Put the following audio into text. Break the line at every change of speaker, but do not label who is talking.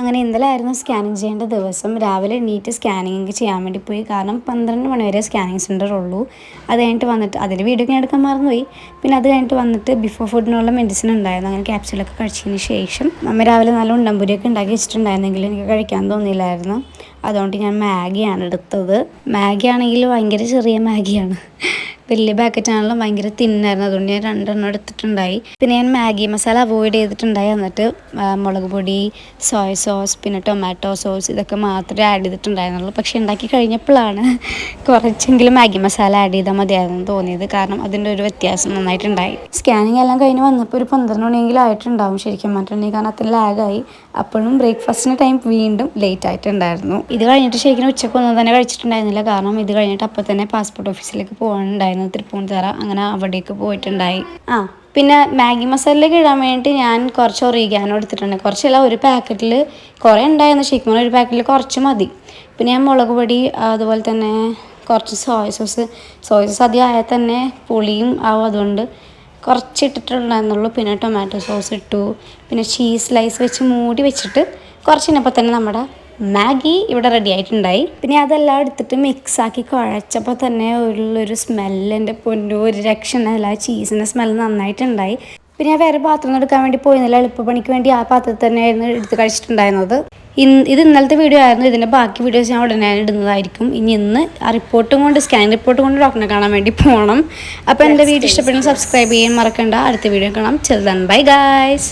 അങ്ങനെ ഇന്നലെയായിരുന്നു സ്കാനിങ് ചെയ്യേണ്ട ദിവസം. രാവിലെ എണീറ്റ് സ്കാനിങ് ചെയ്യാൻ വേണ്ടി പോയി. കാരണം 12 മണി വരെ സ്കാനിങ് സെൻറ്റർ ഉള്ളൂ. അത് കഴിഞ്ഞിട്ട് വന്നിട്ട് അതിൽ വീഡിയോ ഞാൻ എടുക്കാൻ മറന്നുപോയി. പിന്നെ അത് കഴിഞ്ഞിട്ട് വന്നിട്ട് ബിഫോർ ഫുഡിനുള്ള മെഡിസിൻ ഉണ്ടായിരുന്നു. അങ്ങനെ ക്യാപ്സ്യൂളൊക്കെ കഴിച്ചതിന് ശേഷം അമ്മ രാവിലെ നല്ല ഉണ്ടമ്പുരിയൊക്കെ ഉണ്ടാക്കി വെച്ചിട്ടുണ്ടായിരുന്നെങ്കിൽ എനിക്ക് കഴിക്കാൻ തോന്നിയില്ലായിരുന്നു. അതുകൊണ്ട് ഞാൻ മാഗിയാണ് എടുത്തത്. മാഗി ആണെങ്കിൽ ഭയങ്കര ചെറിയ മാഗിയാണ്, വലിയ പാക്കറ്റാണെങ്കിലും ഭയങ്കര തിന്നായിരുന്നു. അതുകൊണ്ട് ഞാൻ 2 എടുത്തിട്ടുണ്ടായി. പിന്നെ ഞാൻ മാഗി മസാല അവോയ്ഡ് ചെയ്തിട്ടുണ്ടായി. എന്നിട്ട് മുളക് പൊടി, സോയ സോസ്, പിന്നെ ടൊമാറ്റോ സോസ് ഇതൊക്കെ മാത്രമേ ആഡ് ചെയ്തിട്ടുണ്ടായിരുന്നുള്ളൂ. പക്ഷേ ഉണ്ടാക്കി കഴിഞ്ഞപ്പോഴാണ് കുറച്ചെങ്കിലും മാഗി മസാല ആഡ് ചെയ്താൽ മതിയായിരുന്നു തോന്നിയത്. കാരണം അതിൻ്റെ ഒരു വ്യത്യാസം നന്നായിട്ടുണ്ടായി. സ്കാനിങ് എല്ലാം കഴിഞ്ഞ് വന്നപ്പോൾ ഒരു 12 മണിയെങ്കിലും ആയിട്ടുണ്ടാവും ശരിക്കും പറഞ്ഞിട്ടുണ്ടെങ്കിൽ. കാരണം അത്ര ലാഗായി. അപ്പോഴും ബ്രേക്ക്ഫാസ്റ്റിന് ടൈം വീണ്ടും ലേറ്റ് ആയിട്ടുണ്ടായിരുന്നു. ഇത് കഴിഞ്ഞിട്ട് ശരിക്കും ഉച്ചക്കൊന്നും തന്നെ കഴിച്ചിട്ടുണ്ടായിരുന്നില്ല. കാരണം ഇത് കഴിഞ്ഞിട്ട് അപ്പോൾ തന്നെ പാസ്പോർട്ട് ഓഫീസിലേക്ക് പോകാനുണ്ടായിരുന്നു, തൃപ്പൂണിത്തറ. അങ്ങനെ അവിടേക്ക് പോയിട്ടുണ്ടായി. പിന്നെ മാഗി മസാലയിലേക്ക് ഇടാൻ വേണ്ടി ഞാൻ കുറച്ച് ഒറിഗാനോ എടുത്തിട്ടുണ്ട്. കുറച്ചല്ല, ഒരു പാക്കറ്റിൽ കുറേ ഉണ്ടായിരുന്നു. ശരിക്കും ഒരു പാക്കറ്റിൽ കുറച്ച് മതി. പിന്നെ ഞാൻ മുളക് പൊടി, അതുപോലെ തന്നെ കുറച്ച് സോയ സോസ് അധികം ആയാൽ തന്നെ പുളിയും ആവും, അതുകൊണ്ട് കുറച്ച് ഇട്ടിട്ടുണ്ടായിരുന്നുള്ളൂ. പിന്നെ ടൊമാറ്റോ സോസ് ഇട്ടു. പിന്നെ ചീസ് സ്ലൈസ് വെച്ച് മൂടി വെച്ചിട്ട് കുറച്ചിനപ്പോൾ തന്നെ നമ്മുടെ മാഗി ഇവിടെ റെഡി ആയിട്ടുണ്ടായി. പിന്നെ അതെല്ലാം എടുത്തിട്ട് മിക്സാക്കി കുഴച്ചപ്പോൾ തന്നെ ഉള്ളൊരു സ്മെല്ല്, എൻ്റെ പൊന്നോ, ഒരു രക്ഷണമില്ല. ചീസിൻ്റെ സ്മെല്ല് നന്നായിട്ടുണ്ടായി. പിന്നെ ഞാൻ വേറെ പാത്രം എടുക്കാൻ വേണ്ടി പോയിരുന്നില്ല. എളുപ്പപ്പണിക്ക് വേണ്ടി ആ പാത്രത്തിൽ തന്നെയായിരുന്നു എടുത്ത് കഴിച്ചിട്ടുണ്ടായിരുന്നത്. ഇത് ഇന്നലത്തെ വീഡിയോ ആയിരുന്നു. ഇതിൻ്റെ ബാക്കി വീഡിയോസ് ഞാൻ ഉടനെ ഇടുന്നതായിരിക്കും. ഇന്ന് ആ റിപ്പോർട്ടും കൊണ്ട്, സ്കാൻ റിപ്പോർട്ടും കൊണ്ട് ഡോക്ടറെ കാണാൻ വേണ്ടി പോകണം. അപ്പോൾ എൻ്റെ വീഡിയോ ഇഷ്ടപ്പെടുന്ന സബ്സ്ക്രൈബ് ചെയ്യാൻ മറക്കണ്ട. അടുത്ത വീഡിയോ കാണാം. ചിൽ ദെൻ ബൈ ഗൈസ്.